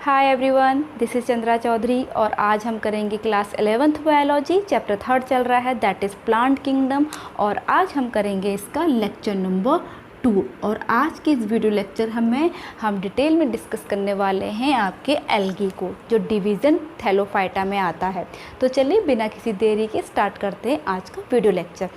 Hi everyone, this is Chandra Chaudhary और आज हम करेंगे क्लास 11th बायोलॉजी। चैप्टर 3 चल रहा है, दैट इज़ प्लांट किंगडम। और आज हम करेंगे इसका लेक्चर नंबर 2। और आज के इस वीडियो लेक्चर हम डिटेल में डिस्कस करने वाले हैं आपके एल्गी को, जो डिवीज़न थैलोफाइटा में आता है। तो चलिए बिना किसी देरी के स्टार्ट करते हैं आज का वीडियो लेक्चर।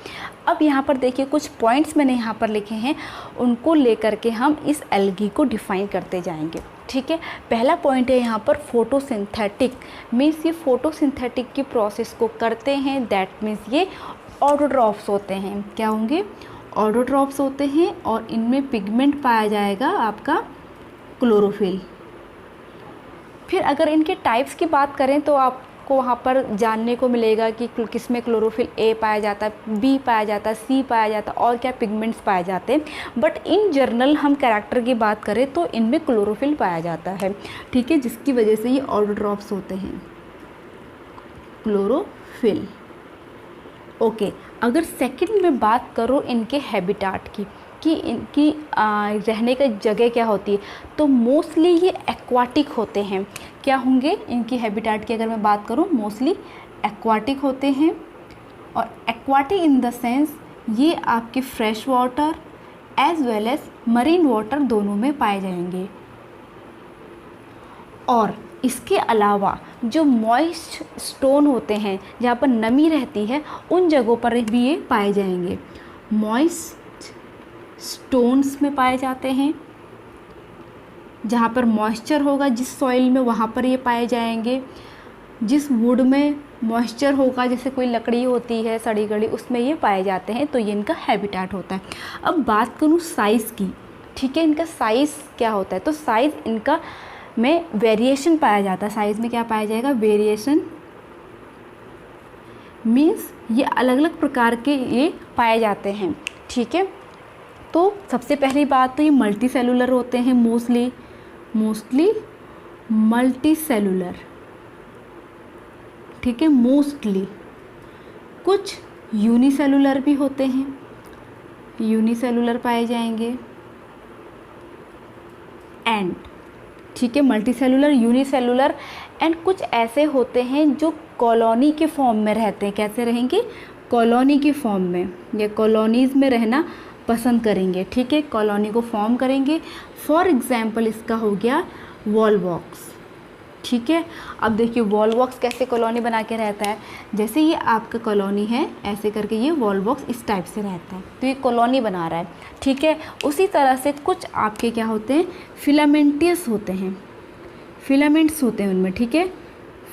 अब यहाँ पर देखिए कुछ पॉइंट्स मैंने यहाँ पर लिखे हैं, उनको लेकर के हम इस एल्गी को डिफ़ाइन करते जाएंगे। ठीक है, पहला पॉइंट है यहाँ पर फोटोसिंथेटिक, मीन्स ये फोटोसिंथेटिक की प्रोसेस को करते हैं, दैट मीन्स ये ऑटोट्रॉफ्स होते हैं। क्या होंगे? ऑटोट्रॉफ्स होते हैं और इनमें पिगमेंट पाया जाएगा आपका क्लोरोफिल। फिर अगर इनके टाइप्स की बात करें तो आपको वहाँ पर जानने को मिलेगा कि किस में क्लोरोफिल ए पाया जाता है, बी पाया जाता है, सी पाया जाता है और क्या पिगमेंट्स पाए जाते हैं। बट इन जनरल हम कैरेक्टर की बात करें तो इनमें क्लोरोफिल पाया जाता है। ठीक है, जिसकी वजह से ये ऑटोट्रॉफ्स होते हैं, क्लोरोफिल। ओके, अगर सेकंड में बात करो इनके हैबिटाट की कि इनकी रहने का जगह क्या होती है, तो मोस्टली ये एक्वाटिक होते हैं। क्या होंगे इनकी हैबिटाट की अगर मैं बात करूँ, मोस्टली एक्वाटिक होते हैं। और एक्वाटिक इन द सेंस ये आपके fresh water as well as marine water दोनों में पाए जाएंगे। और इसके अलावा जो मॉइस्ट स्टोन होते हैं, जहाँ पर नमी रहती है, उन जगहों पर भी ये पाए जाएंगे। मॉइस्ट स्टोन्स में पाए जाते हैं, जहाँ पर मॉइस्चर होगा जिस सॉइल में, वहाँ पर ये पाए जाएंगे। जिस वुड में मॉइस्चर होगा, जैसे कोई लकड़ी होती है सड़ी गली, उसमें ये पाए जाते हैं, तो ये इनका हैबिटाट होता है। अब बात करूँ साइज़ की, ठीक है, इनका साइज़ क्या होता है, तो साइज़ इनका में वेरिएशन पाया जाता है। साइज़ में क्या पाया जाएगा? वेरिएशन, मीन्स ये अलग अलग प्रकार के ये पाए जाते हैं। ठीक है, तो सबसे पहली बात तो ये मल्टी सेलुलर होते हैं, मोस्टली मल्टी सेलुलर। ठीक है, मोस्टली। कुछ यूनिसेलुलर भी होते हैं, यूनिसेलुलर पाए जाएंगे। एंड ठीक है, मल्टी सेलुलर, यूनिसेलुलर एंड कुछ ऐसे होते हैं जो कॉलोनी के फॉर्म में रहते हैं। कैसे रहेंगे? कॉलोनी के फॉर्म में, या कॉलोनीज़ में रहना पसंद करेंगे। ठीक है, कॉलोनी को फॉर्म करेंगे। फॉर एग्जांपल इसका हो गया वॉलवॉक्स। ठीक है, अब देखिए वॉलवॉक्स कैसे कॉलोनी बना के रहता है। जैसे ये आपका कॉलोनी है, ऐसे करके ये वॉलवॉक्स इस टाइप से रहता है, तो ये कॉलोनी बना रहा है। ठीक है, उसी तरह से कुछ आपके क्या होते हैं, फिलामेंटियस होते हैं, फिलामेंट्स होते हैं उनमें। ठीक है,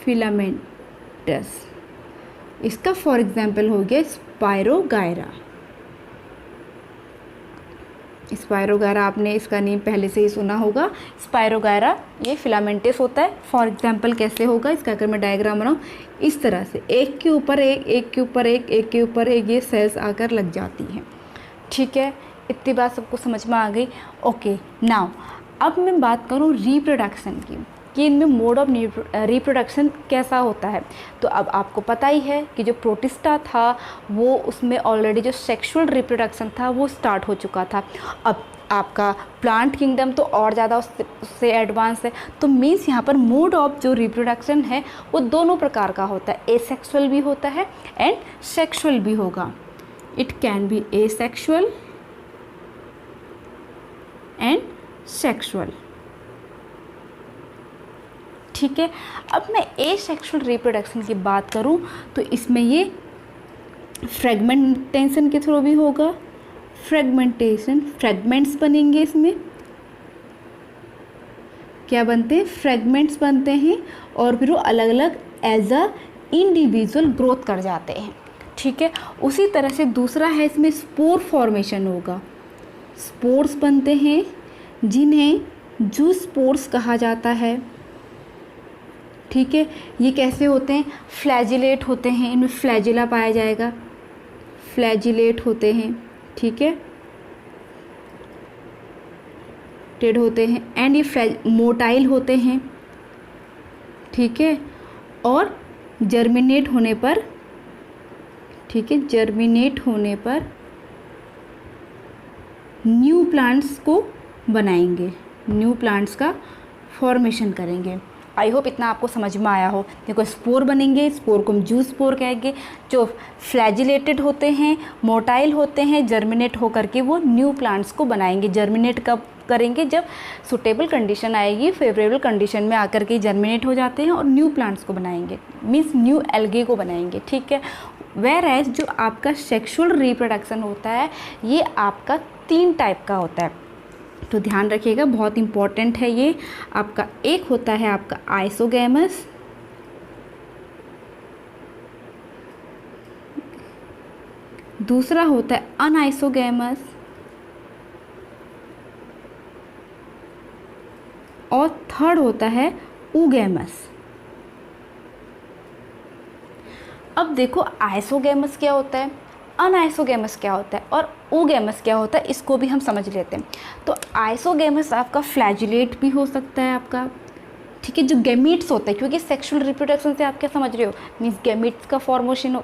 फिलामेंटस, इसका फॉर एग्जांपल हो गया स्पायरोगायरा। स्पायरोगायरा, आपने इसका नेम पहले से ही सुना होगा, स्पायरोगायरा, ये फिलामेंटस होता है। फॉर एग्जांपल कैसे होगा इसका, अगर मैं डायग्राम बनाऊँ इस तरह से, एक के ऊपर एक, एक के ऊपर एक, एक के ऊपर एक, ये सेल्स आकर लग जाती हैं। ठीक है, इतनी बात सबको समझ में आ गई। ओके, नाउ अब मैं बात करूँ रिप्रोडक्शन की, कि इनमें मोड ऑफ रिप्रोडक्शन कैसा होता है। तो अब आपको पता ही है कि जो प्रोटिस्टा था वो, उसमें ऑलरेडी जो सेक्सुअल रिप्रोडक्शन था वो स्टार्ट हो चुका था। अब आपका प्लांट किंगडम तो और ज़्यादा उससे एडवांस है। तो मीन्स यहाँ पर मोड ऑफ जो रिप्रोडक्शन है वो दोनों प्रकार का होता है, एसेक्सुअल भी होता है एंड सेक्सुअल भी होगा। It can be asexual and sexual. ठीक है, अब मैं एसेक्सुअल रिप्रोडक्शन की बात करूं तो इसमें ये फ्रेगमेंटेशन के थ्रू भी होगा। फ्रेगमेंटेशन, फ्रेगमेंट्स बनेंगे, इसमें क्या बनते हैं? फ्रेगमेंट्स बनते हैं, और फिर वो अलग अलग एज अ इंडिविजुअल ग्रोथ कर जाते हैं। ठीक है, उसी तरह से दूसरा है, इसमें स्पोर फॉर्मेशन होगा। स्पोर्स बनते हैं जिन्हें जू स्पोर्स कहा जाता है। ठीक है, ये कैसे होते हैं? फ्लैजिलेट होते हैं, इनमें फ्लैजिला पाया जाएगा, फ्लैजिलेट होते हैं। ठीक है, टेड होते हैं एंड ये मोटाइल होते हैं। ठीक है, और जर्मिनेट होने पर, ठीक है, जर्मिनेट होने पर न्यू प्लांट्स को बनाएंगे, न्यू प्लांट्स का फॉर्मेशन करेंगे। आई होप इतना आपको समझ में आया हो। देखो स्पोर बनेंगे, स्पोर को हम जू स्पोर कहेंगे, जो फ्लैजिलेटेड होते हैं, मोटाइल होते हैं, जर्मिनेट होकर के वो न्यू प्लांट्स को बनाएंगे। जर्मिनेट कब करेंगे? जब सुटेबल कंडीशन आएगी, फेवरेबल कंडीशन में आकर के जर्मिनेट हो जाते हैं और न्यू प्लांट्स को बनाएंगे, मीन्स न्यू एल्गे को बनाएंगे, ठीक है। वेयर एज जो आपका सेक्सुअल रिप्रोडक्शन होता है ये आपका 3 टाइप का होता है, तो ध्यान रखिएगा, बहुत इंपॉर्टेंट है ये आपका। एक होता है आपका आइसोगैमस, दूसरा होता है अनआइसोगैमस और थर्ड होता है ऊगैमस। अब देखो आइसोगैमस क्या होता है, अनआइसोगैमस क्या होता है और ऊगैमस क्या होता है, इसको भी हम समझ लेते हैं। तो आइसोगैमस आपका फ्लैजिलेट भी हो सकता है आपका, ठीक है, जो गैमीट्स होता है, क्योंकि सेक्सुअल रिप्रोडक्शन से आप क्या समझ रहे हो, मीन्स गैमीट्स का फॉर्मेशन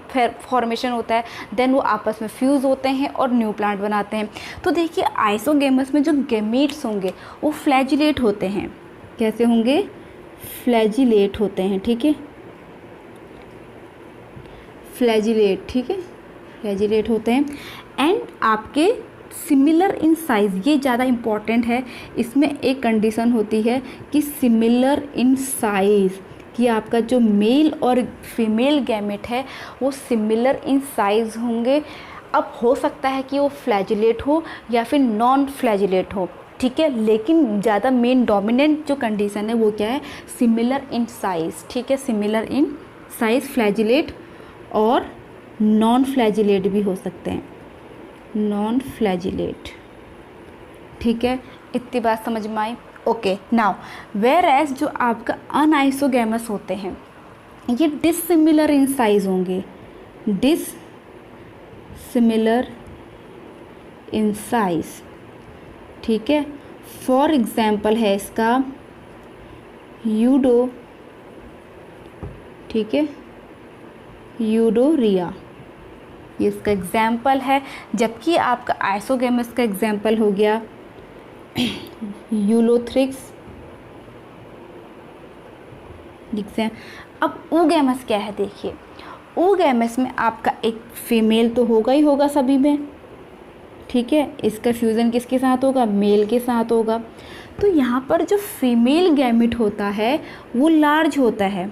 होता है, देन वो आपस में फ्यूज़ होते हैं और न्यू प्लांट बनाते हैं। तो देखिए आइसोगैमस में जो गैमीट्स होंगे वो फ्लैजिलेट होते हैं। कैसे होंगे? फ्लैजिलेट होते हैं, ठीक है, फ्लैजिलेट, ठीक है, फ्लैजिलेट होते हैं। एंड आपके सिमिलर इन साइज़, ये ज़्यादा इम्पॉर्टेंट है, इसमें एक कंडीशन होती है कि सिमिलर इन साइज़, कि आपका जो मेल और फीमेल गैमेट है वो सिमिलर इन साइज़ होंगे। अब हो सकता है कि वो फ्लैजिलेट हो या फिर नॉन फ्लैजिलेट हो, ठीक है, लेकिन ज़्यादा मेन डोमिनेंट जो कंडीशन है वो क्या है? सिमिलर इन साइज़, ठीक है, सिमिलर इन साइज़ फ्लैजिलेट और नॉन फ्लैजिलेट भी हो सकते हैं, नॉन फ्लैजिलेट, ठीक है। इतनी बात समझ में आई? ओके। नाउ वेयर एज जो आपका अनआइसोगैमस होते हैं ये डिससिमिलर इन साइज होंगे, डिससिमिलर इन साइज, ठीक है। फॉर एग्जाम्पल है इसका यूडो, ठीक है, यूडोरिया, ये इसका एग्जाम्पल है। जबकि आपका आइसोगैमस का एग्जाम्पल हो गया यूलोथ्रिक्स। अब ऊगैमस क्या है? देखिए ऊगैमस में आपका एक फीमेल तो होगा ही होगा सभी में, ठीक है, इसका फ्यूज़न किसके साथ होगा? मेल के साथ होगा। तो यहाँ पर जो फीमेल गैमेट होता है वो लार्ज होता है।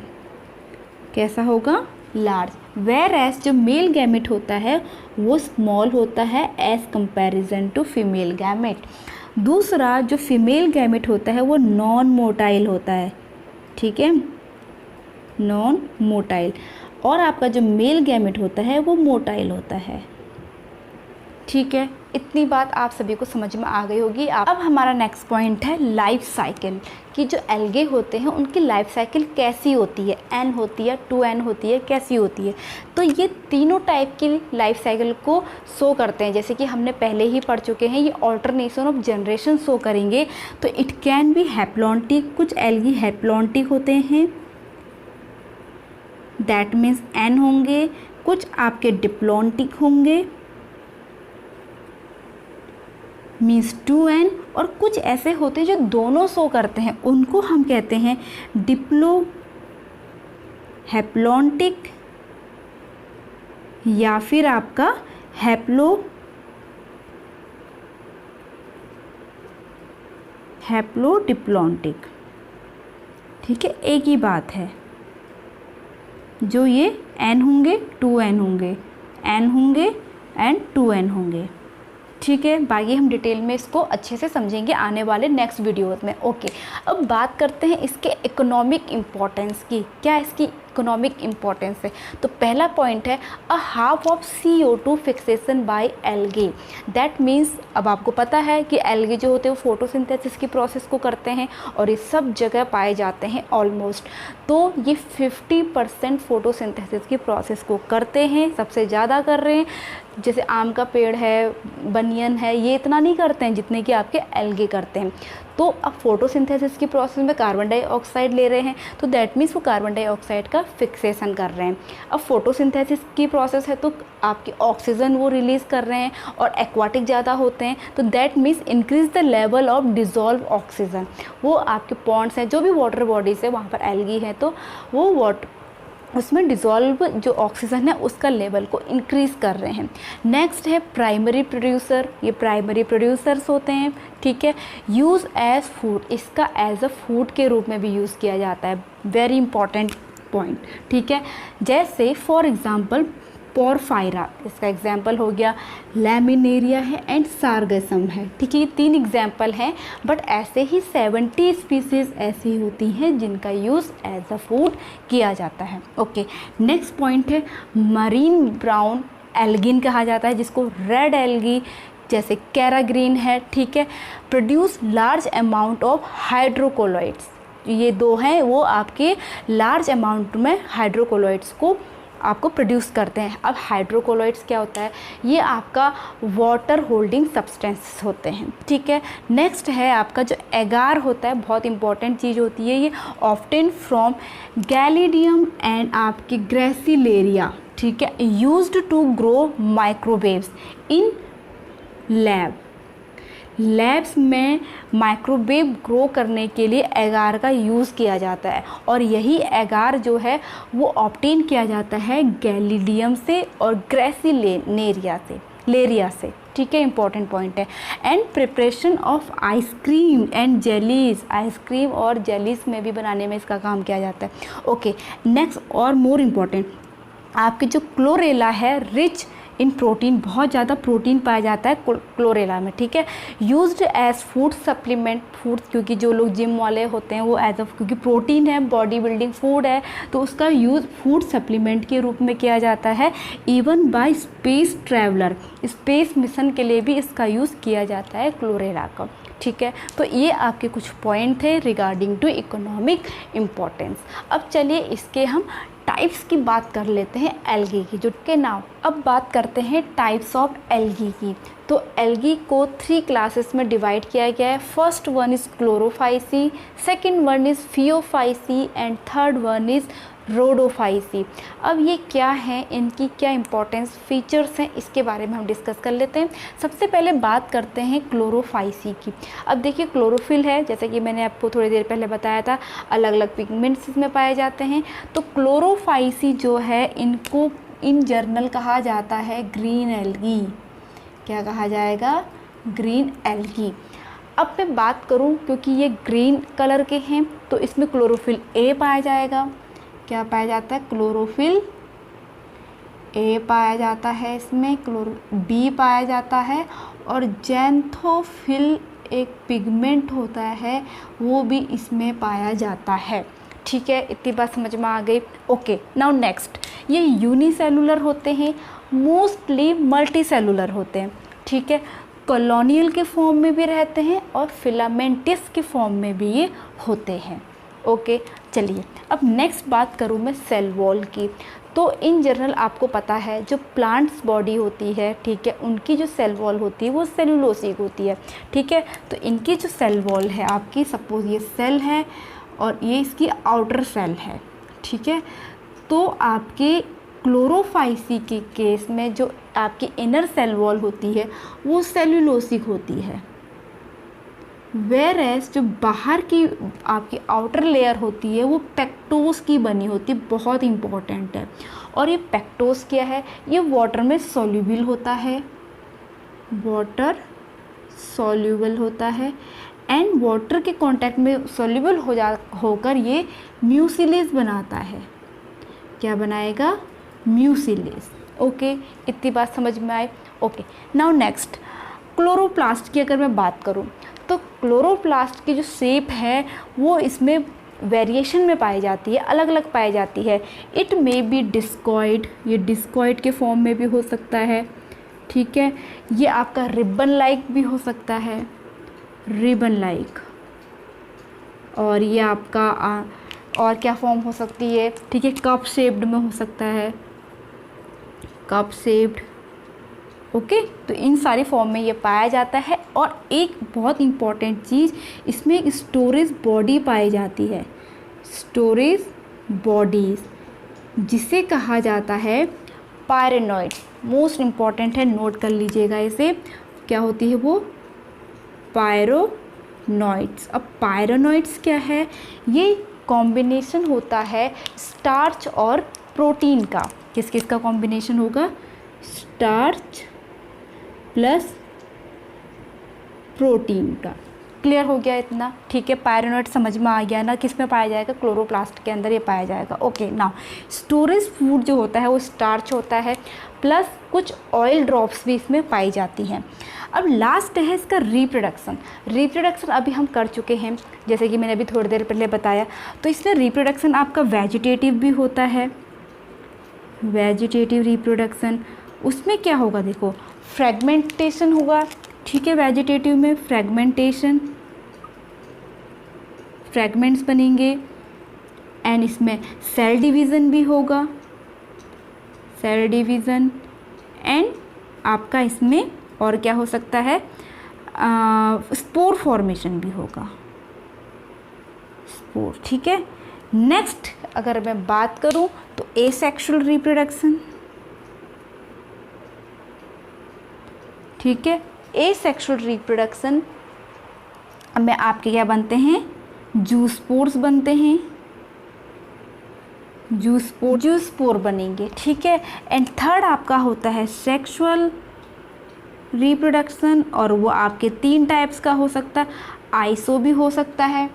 कैसा होगा? लार्ज। वेयर एज जो मेल गैमेट होता है वो स्मॉल होता है as comparison to female gamete. दूसरा जो फीमेल गैमेट होता है वो नॉन मोटाइल होता है, ठीक है, नॉन मोटाइल। और आपका जो मेल गैमेट होता है वो मोटाइल होता है, ठीक है। इतनी बात आप सभी को समझ में आ गई होगी। अब हमारा नेक्स्ट पॉइंट है लाइफ साइकिल, कि जो एल्गे होते हैं उनकी लाइफ साइकिल कैसी होती है, एन होती है, 2n होती है, कैसी होती है। तो ये तीनों टाइप की लाइफ साइकिल को शो करते हैं, जैसे कि हमने पहले ही पढ़ चुके हैं, ये ऑल्टरनेशन ऑफ जनरेशन शो करेंगे। तो इट कैन बी हैप्लॉन्टिक, कुछ एल्गी हैप्लॉन्टिक होते हैं, दैट मीन्स n होंगे, कुछ आपके डिप्लॉन्टिक होंगे, मीन्स 2n, और कुछ ऐसे होते हैं जो दोनों शो करते हैं, उनको हम कहते हैं डिप्लो हैप्लॉन्टिक या फिर आपका हैप्लोडिप्लॉन्टिक, ठीक है, एक ही बात है। जो ये n होंगे 2n होंगे, n होंगे एंड 2n होंगे, ठीक है। बाकी हम डिटेल में इसको अच्छे से समझेंगे आने वाले नेक्स्ट वीडियोस में। ओके, अब बात करते हैं इसके इकोनॉमिक इम्पोर्टेंस की। क्या इसकी इकोनॉमिक इम्पोर्टेंस है? तो पहला पॉइंट है a half of CO2 fixation by algae. That means, अब आपको पता है कि एल्गे जो होते हैं वो फोटोसिंथेसिस की प्रोसेस को करते हैं और ये सब जगह पाए जाते हैं ऑलमोस्ट। तो ये 50% फोटोसिंथेसिस की प्रोसेस को करते हैं, सबसे ज़्यादा कर रहे हैं। जैसे आम का पेड़ है, बनियन है, ये इतना नहीं करते हैं जितने कि आपके एल्गे करते हैं। तो अब फोटोसिंथेसिस की प्रोसेस में कार्बन डाइऑक्साइड ले रहे हैं, तो दैट मीन्स वो कार्बन डाइऑक्साइड का फिक्सेशन कर रहे हैं। अब फोटोसिंथेसिस की प्रोसेस है तो आपके ऑक्सीजन वो रिलीज़ कर रहे हैं और एक्वाटिक ज़्यादा होते हैं, तो that means increase the level of dissolve oxygen. वो आपके पॉन्ड्स हैं, जो भी वाटर बॉडीज है वहाँ पर एल्गी है, तो वो उसमें डिज़ोल्व जो ऑक्सीजन है उसका लेवल को इंक्रीज़ कर रहे हैं। नेक्स्ट है प्राइमरी प्रोड्यूसर, ये प्राइमरी प्रोड्यूसर्स होते हैं, ठीक है। यूज़ एज फूड, इसका एज अ फूड के रूप में भी यूज़ किया जाता है, वेरी इंपॉर्टेंट पॉइंट, ठीक है। जैसे फॉर एग्जांपल पोरफायरा, इसका एग्जाम्पल हो गया, लैमिनेरिया है एंड सार्गसम है, ठीक है। ये 3 एग्जाम्पल हैं, बट ऐसे ही 70 स्पीसीज़ ऐसी होती हैं जिनका यूज़ एज अ फूड किया जाता है। ओके, नेक्स्ट पॉइंट है मरीन ब्राउन एल्गिन कहा जाता है, जिसको रेड एल्गी जैसे कैराग्रीन है, ठीक है। प्रोड्यूस लार्ज अमाउंट ऑफ हाइड्रोकोलोइड्स, ये 2 हैं, वो आपके लार्ज अमाउंट में हाइड्रोकोलोइड्स को आपको प्रोड्यूस करते हैं। अब हाइड्रोकोलोइड्स क्या होता है, ये आपका वाटर होल्डिंग सब्सटेंसेस होते हैं, ठीक है। नेक्स्ट है आपका जो एगार होता है, बहुत इंपॉर्टेंट चीज़ होती है, ये ऑफ्टन फ्रॉम गैलिडियम एंड आपके ग्रेसिलेरिया, ठीक है, used to grow microwaves in labs में माइक्रोवेव ग्रो करने के लिए एगार का यूज़ किया जाता है, और यही एगार जो है वो ऑब्टेन किया जाता है गैलिडियम से और ग्रेसिलेरिया से, ठीक है, इंपॉर्टेंट पॉइंट है। And preparation of ice cream and jellies, ice cream और जेलीज में भी बनाने में इसका काम किया जाता है। ओके, नेक्स्ट और मोर इम्पॉर्टेंट, आपकी जो क्लोरेला है रिच इन प्रोटीन, बहुत ज़्यादा प्रोटीन पाया जाता है क्लोरेला में, ठीक है। Used as food supplement, food, क्योंकि जो लोग जिम वाले होते हैं वो एज अ, क्योंकि प्रोटीन है, बॉडी बिल्डिंग फूड है, तो उसका यूज़ फूड सप्लीमेंट के रूप में किया जाता है। Even bye space traveller, space mission के लिए भी इसका यूज़ किया जाता है क्लोरेला का, ठीक है। तो ये आपके कुछ पॉइंट थे रिगार्डिंग टू इकोनॉमिक इम्पोर्टेंस। अब चलिए इसके हम टाइप्स की बात कर लेते हैं एल्गी की, जो के नाम। अब बात करते हैं टाइप्स ऑफ एल्गी की। तो एल्गी को 3 क्लासेस में डिवाइड किया गया है। First one is Chlorophyceae, second one is Phaeophyceae and third one is Rhodophyceae. अब ये क्या है, इनकी क्या इंपॉर्टेंस फीचर्स हैं, इसके बारे में हम डिस्कस कर लेते हैं। सबसे पहले बात करते हैं क्लोरोफाइसी की। अब देखिए क्लोरोफिल है, जैसे कि मैंने आपको थोड़ी देर पहले बताया था, अलग अलग पिगमेंट्स इसमें पाए जाते हैं। तो क्लोरोफाइसी जो है इनको इन जर्नल कहा जाता है ग्रीन एल्गी। क्या कहा जाएगा, ग्रीन एल्गी। अब मैं बात करूं, क्योंकि ये ग्रीन कलर के हैं तो इसमें क्लोरोफिल ए पाया जाएगा। क्या पाया जाता है, क्लोरोफिल ए पाया जाता है, इसमें क्लोरो बी पाया जाता है, और जैंथोफिल एक पिगमेंट होता है वो भी इसमें पाया जाता है, ठीक है। इतनी बात समझ में आ गई। ओके, नाउ नेक्स्ट, ये यूनिसेलुलर होते हैं, मोस्टली मल्टी सेलुलर होते हैं, ठीक है। कॉलोनियल के फॉर्म में भी रहते हैं और फिलामेंटिस के फॉर्म में भी ये होते हैं। ओके, चलिए अब नेक्स्ट बात करूँ मैं सेल वॉल की। तो इन जनरल आपको पता है जो प्लांट्स बॉडी होती है, ठीक है, उनकी जो सेल वॉल होती है वो सेलुलोसिक होती है, ठीक है। तो इनकी जो सेल वॉल है आपकी, सपोज ये सेल है और ये इसकी आउटर सेल है, ठीक है। तो आपके क्लोरोफाइसी के केस में जो आपकी इनर सेल वॉल होती है वो सेलुलोसिक होती है, वेरएस जो बाहर की आपकी आउटर लेयर होती है वो पेक्टोस की बनी होती है, बहुत इंपॉर्टेंट है। और ये पेक्टोस क्या है, ये वाटर में सॉल्यूबल होता है, वाटर सॉल्यूबल होता है, एंड वाटर के कांटेक्ट में सॉल्यूबल होकर ये म्यूसिलेज बनाता है। क्या बनाएगा, म्यूसिलेज। ओके, इतनी बात समझ में आई। ओके, नाउ नेक्स्ट क्लोरोप्लास्ट की अगर मैं बात करूं, तो क्लोरोप्लास्ट की जो शेप है वो इसमें वेरिएशन में पाई जाती है, अलग अलग पाई जाती है। इट मे बी डिस्कॉइड, ये डिस्कॉइड के फॉर्म में भी हो सकता है, ठीक है। ये आपका रिबन लाइक भी हो सकता है, रिबन लाइक। और ये आपका और क्या फॉर्म हो सकती है, ठीक है, कप शेप्ड में हो सकता है, कप शेप्ड। ओके, तो इन सारी फॉर्म में ये पाया जाता है। और एक बहुत इम्पॉर्टेंट चीज़, इसमें एक स्टोरेज बॉडी पाई जाती है, स्टोरेज बॉडीज़, जिसे कहा जाता है पायरेनॉइड। मोस्ट इम्पॉर्टेंट है, नोट कर लीजिएगा इसे, क्या होती है वो, पायरोनॉइड्स। अब पायरोनॉइड्स क्या है, ये कॉम्बिनेशन होता है स्टार्च और प्रोटीन का। किस किस का कॉम्बिनेशन होगा, स्टार्च प्लस प्रोटीन का। क्लियर हो गया इतना, ठीक है। पायरोनॉइड समझ में आ गया ना, किस में पाया जाएगा, क्लोरोप्लास्ट के अंदर ये पाया जाएगा। ओके, नाउ स्टोरेज फूड जो होता है वो स्टार्च होता है, प्लस कुछ ऑयल ड्रॉप्स भी इसमें पाई जाती हैं। अब लास्ट है इसका रिप्रोडक्शन। रिप्रोडक्शन अभी हम कर चुके हैं, जैसे कि मैंने अभी थोड़ी देर पहले बताया। तो इसमें रिप्रोडक्शन आपका वेजिटेटिव भी होता है, वेजिटेटिव रिप्रोडक्शन। उसमें क्या होगा, देखो फ्रेगमेंटेशन होगा, ठीक है। वेजिटेटिव में फ्रेगमेंटेशन, फ्रेगमेंट्स बनेंगे। एंड इसमें सेल डिवीज़न भी होगा, सेल डिवीज़न। एंड आपका इसमें और क्या हो सकता है, स्पोर फॉर्मेशन भी होगा, स्पोर, ठीक है। नेक्स्ट अगर मैं बात करूं तो एसेक्सुअल रिप्रोडक्शन, ठीक है। एसेक्सुअल रिप्रोडक्शन में आपके क्या बनते हैं, जूस्पोर्स बनते हैं, जूस्पोर बनेंगे, ठीक है। एंड थर्ड आपका होता है सेक्सुअल रिप्रोडक्शन, और वो आपके 3 टाइप्स का हो सकता है। आइसो भी हो सकता है,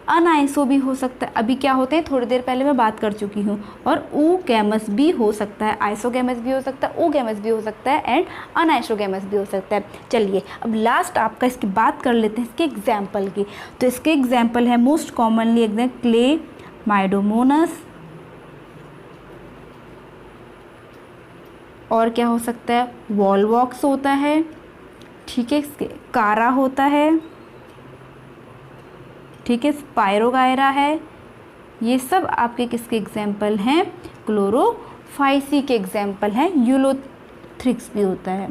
अनआइसो भी हो सकता है। अभी क्या होते हैं, थोड़ी देर पहले मैं बात कर चुकी हूँ। और ऊगैमस भी हो सकता है, आइसोगैमस भी हो सकता है, ऊगैमस भी हो सकता है, एंड अनआइसोगैमस भी हो सकता है। चलिए अब लास्ट आपका इसकी बात कर लेते हैं इसके एग्जाम्पल की। तो इसके एग्जाम्पल है मोस्ट कॉमनली एकदम क्ले माइडोमोनस, और क्या हो सकता है, वॉलवॉक्स होता है, ठीक है। इसके कारा होता है, ठीक है। स्पायरोगायरा है। ये सब आपके किसके एग्जाम्पल हैं, क्लोरोफाइसी के एग्जाम्पल हैं। यूलोथ्रिक्स भी होता है,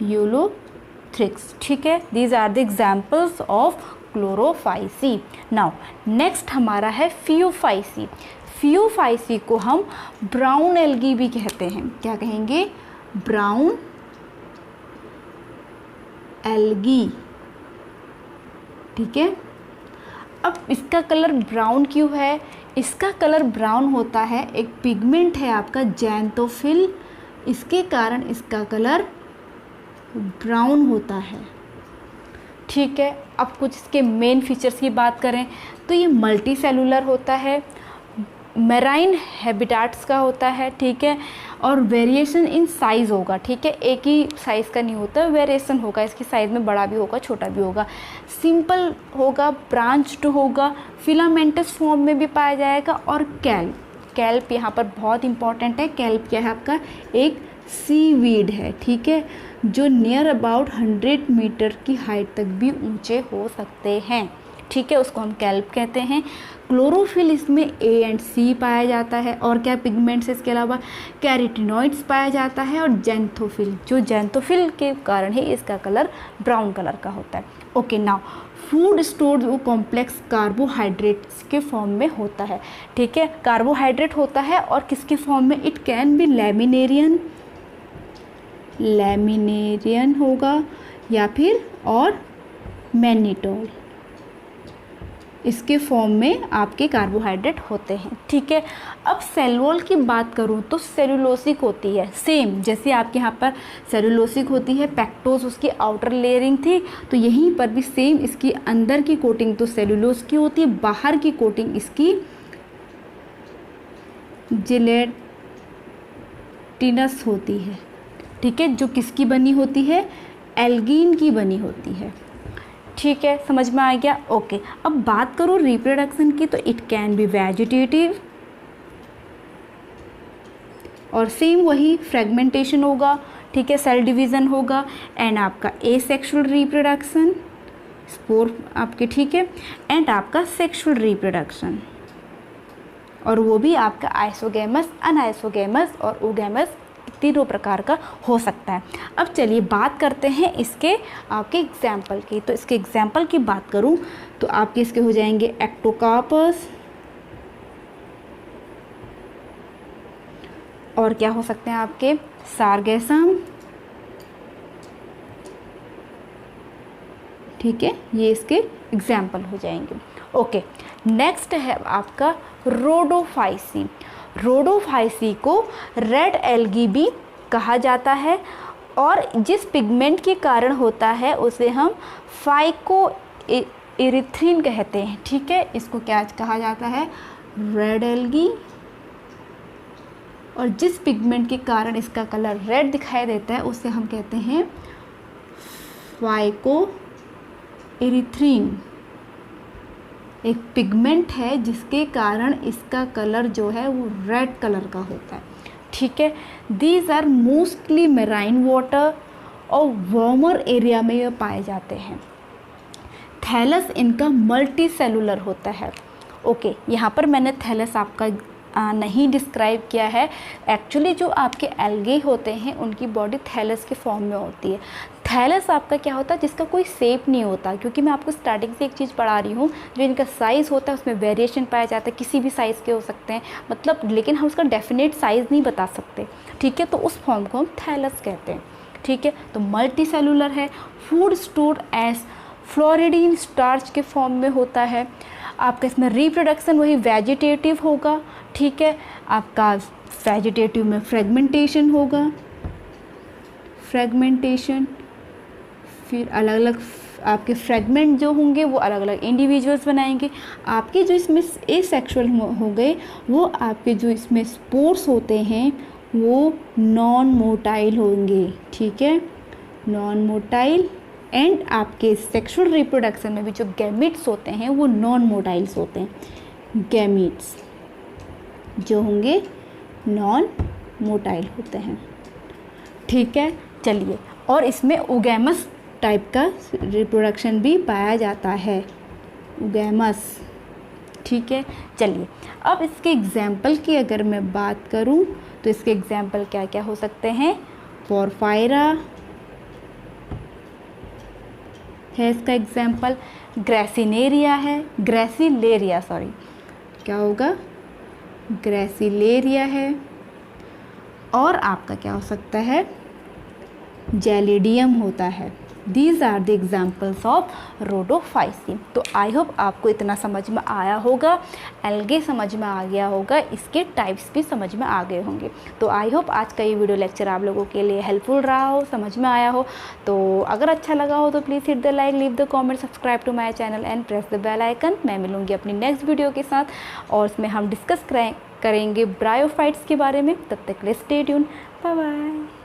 यूलोथ्रिक्स, ठीक है। These are the examples of Chlorophyceae. Now next हमारा है फियोफाइसी। फियोफाइसी को हम ब्राउन एल्गी भी कहते हैं। क्या कहेंगे, ब्राउन एल्गी, ठीक है। अब इसका कलर ब्राउन क्यों है, इसका कलर ब्राउन होता है, एक पिगमेंट है आपका ज़ैंथोफिल, इसके कारण इसका कलर ब्राउन होता है, ठीक है। अब कुछ इसके मेन फीचर्स की बात करें तो ये मल्टी सेलुलर होता है, मैराइन हैबिटाट्स का होता है, ठीक है। और वेरिएशन इन साइज़ होगा, ठीक है। एक ही साइज़ का नहीं होता, वेरिएशन होगा, इसकी साइज़ में बड़ा भी होगा, छोटा भी होगा। सिंपल होगा, ब्रांच्ड होगा, फिलामेंटस फॉर्म में भी पाया जाएगा। और कैल्प यहाँ पर बहुत इंपॉर्टेंट है। कैल्प क्या है आपका, एक सीवीड है, ठीक है, जो नियर अबाउट 100 मीटर की हाइट तक भी ऊंचे हो सकते हैं, ठीक है। उसको हम कैल्प कहते हैं। क्लोरोफिल इसमें ए एंड सी पाया जाता है। और क्या पिगमेंट्स, इसके अलावा कैरोटिनॉइड्स पाया जाता है, और ज़ैंथोफिल, जो ज़ैंथोफिल के कारण ही इसका कलर ब्राउन कलर का होता है। ओके, नाउ फूड स्टोर्ड वो कॉम्प्लेक्स कार्बोहाइड्रेट्स के फॉर्म में होता है, ठीक है। कार्बोहाइड्रेट होता है और किसके फॉर्म में, इट कैन बी लैमिनेरियन होगा, या फिर और मैनिटोल, इसके फॉर्म में आपके कार्बोहाइड्रेट होते हैं, ठीक है। अब सेल वॉल की बात करूं तो सेलुलोसिक होती है, सेम जैसे आपके यहाँ पर सेलुलोसिक होती है, पैक्टोज उसकी आउटर लेयरिंग थी, तो यहीं पर भी सेम इसकी अंदर की कोटिंग तो सेलुलोज की होती है, बाहर की कोटिंग इसकी जिलेटिनस होती है, ठीक है, जो किसकी बनी होती है, एल्गीन की बनी होती है, ठीक है। समझ में आ गया। ओके, अब बात करूँ रिप्रोडक्शन की तो इट कैन बी वेजिटेटिव, और सेम वही फ्रेगमेंटेशन होगा, ठीक है, सेल डिवीज़न होगा। एंड आपका एसेक्सुअल रिप्रोडक्शन, स्पोर आपके, ठीक है। एंड आपका सेक्सुअल रिप्रोडक्शन, और वो भी आपका आइसोगैमस, अनआइसोगैमस और ओगैमस तीनों प्रकार का हो सकता है। अब चलिए बात करते हैं इसके आपके एग्जाम्पल की। तो इसके एग्जाम्पल की बात करूं तो आपके इसके हो जाएंगे एक्टोकार्पस, और क्या हो सकते हैं आपके सारगेसम, ठीक है, ये इसके एग्जाम्पल हो जाएंगे। ओके, नेक्स्ट है आपका रोडोफाइसी। रोडोफाइसी को रेड एल्गी भी कहा जाता है और जिस पिगमेंट के कारण होता है उसे हम फाइको इरिथ्रिन कहते हैं, ठीक है। इसको क्या कहा जाता है, रेड एल्गी, और जिस पिगमेंट के कारण इसका कलर रेड दिखाई देता है उसे हम कहते हैं फाइको इरिथ्रिन। एक पिगमेंट है जिसके कारण इसका कलर जो है वो रेड कलर का होता है, ठीक है। These are mostly marine water और वार्मर एरिया में ये पाए जाते हैं। थैलस इनका मल्टी सेलुलर होता है। ओके, यहाँ पर मैंने थैलस आपका नहीं डिस्क्राइब किया है। एक्चुअली जो आपके एल्गे होते हैं उनकी बॉडी थैलस के फॉर्म में होती है। थैलस आपका क्या होता है, जिसका कोई शेप नहीं होता, क्योंकि मैं आपको स्टार्टिंग से एक चीज़ पढ़ा रही हूँ, जो इनका साइज़ होता है उसमें वेरिएशन पाया जाता है, किसी भी साइज़ के हो सकते हैं, मतलब, लेकिन हम उसका डेफिनेट साइज़ नहीं बता सकते, ठीक है। तो उस फॉर्म को हम थैलस कहते हैं, ठीक है। तो मल्टी सेलुलर है, फूड स्टोर एज फ्लोरिडीन स्टार्च के फॉर्म में होता है। आपका इसमें रिप्रोडक्शन वही वेजिटेटिव होगा, ठीक है। आपका वेजिटेटिव में फ्रेगमेंटेशन होगा, फ्रेगमेंटेशन, फिर अलग अलग आपके फ्रेगमेंट जो होंगे वो अलग अलग इंडिविजुअल्स बनाएंगे। आपके जो इसमें एसेक्सुअल हो गए वो आपके जो इसमें स्पोर्स होते हैं वो नॉन मोटाइल होंगे, ठीक है, नॉन मोटाइल। एंड आपके सेक्सुअल रिप्रोडक्शन में भी जो गैमीट्स होते हैं वो नॉन मोटाइल्स होते हैं। गैमीट्स जो होंगे नॉन मोटाइल होते हैं, ठीक है। चलिए, और इसमें ओगैमस टाइप का रिप्रोडक्शन भी पाया जाता है, ओगैमस, ठीक है। चलिए, अब इसके एग्जाम्पल की अगर मैं बात करूं तो इसके एग्जाम्पल क्या क्या हो सकते हैं। पोरफायरा है इसका एग्जाम्पल, ग्रेसिलेरिया है, ग्रेसिलेरिया सॉरी, क्या होगा, ग्रेसिलेरिया है, और आपका क्या हो सकता है, जेलिडियम होता है। These are the examples of Rhodophyceae. तो आई होप आपको इतना समझ में आया होगा, एल्गे समझ में आ गया होगा, इसके टाइप्स भी समझ में आ गए होंगे। तो आई होप आज का ये वीडियो लेक्चर आप लोगों के लिए हेल्पफुल रहा हो, समझ में आया हो। तो अगर अच्छा लगा हो तो please hit the like, leave the comment, subscribe to my channel and press the bell icon. मैं मिलूँगी अपनी नेक्स्ट वीडियो के साथ और इसमें हम डिस्कस करेंगे ब्रायोफाइट्स के बारे में। तब तक के लिए स्टे ट्यून, बाय बाय।